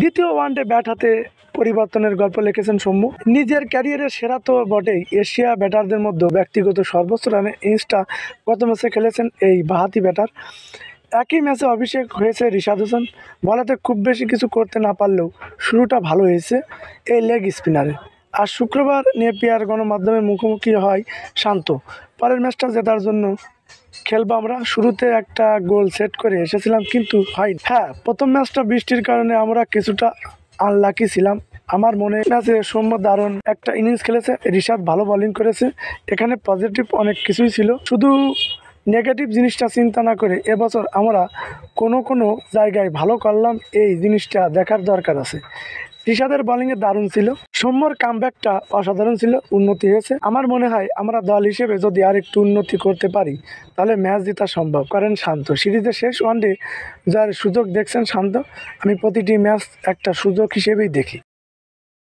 দ্বিতীয় one day bat হাতে পরিবর্তনের গল্প লিখেছেন সৌম্য। নিজের ক্যারিয়ারের সেরা তো বটেই, এশিয়া ব্যাটারদের মধ্যে ব্যক্তিগত সর্বোচ্চ রানে ইনিংসটা গত ম্যাচে খেলেছেন এই বাঁহাতি ব্যাটার। একই ম্যাচে অভিষেক হয়েছে রিশাদ হোসেন। বলাতে খুব বেশি কিছু করতে না পারলেও শুরুটা ভালো হয়েছে এই লেগ স্পিনারে। আর শুক্রবার নেপিয়ার গণমাধ্যমের মুখোমুখি হয় শান্ত। পরের ম্যাচটা জেতার জন্য খেলবো আমরা। শুরুতে একটা গোল সেট করে এসেছিলাম কিন্তু হয়নি। হ্যাঁ, প্রথম ম্যাচটা বৃষ্টির কারণে আমরা কিছুটা আনলাকি ছিলাম। আমার মনে আছে সৌম্য দারুণ একটা ইনিংস খেলেছে, রিশাদ ভালো বোলিং করেছে। এখানে পজিটিভ অনেক কিছুই ছিল, শুধু নেগেটিভ জিনিসটা চিন্তা না করে এবছর আমরা কোনো জায়গায় ভালো করলাম, এই জিনিসটা দেখার দরকার আছে। রিশাদের বোলিংয়ে দারুণ ছিল, সৌম্যর কামব্যাকটা অসাধারণ ছিল, উন্নতি হয়েছে। আমার মনে হয় আমরা দল হিসেবে যদি আর একটু উন্নতি করতে পারি তাহলে ম্যাচ জেতা সম্ভব। করেন শান্ত। সিরিজের শেষ ওয়ানডে যার সুযোগ দেখছেন শান্ত। আমি প্রতিটি ম্যাচ একটা সুযোগ হিসেবেই দেখি।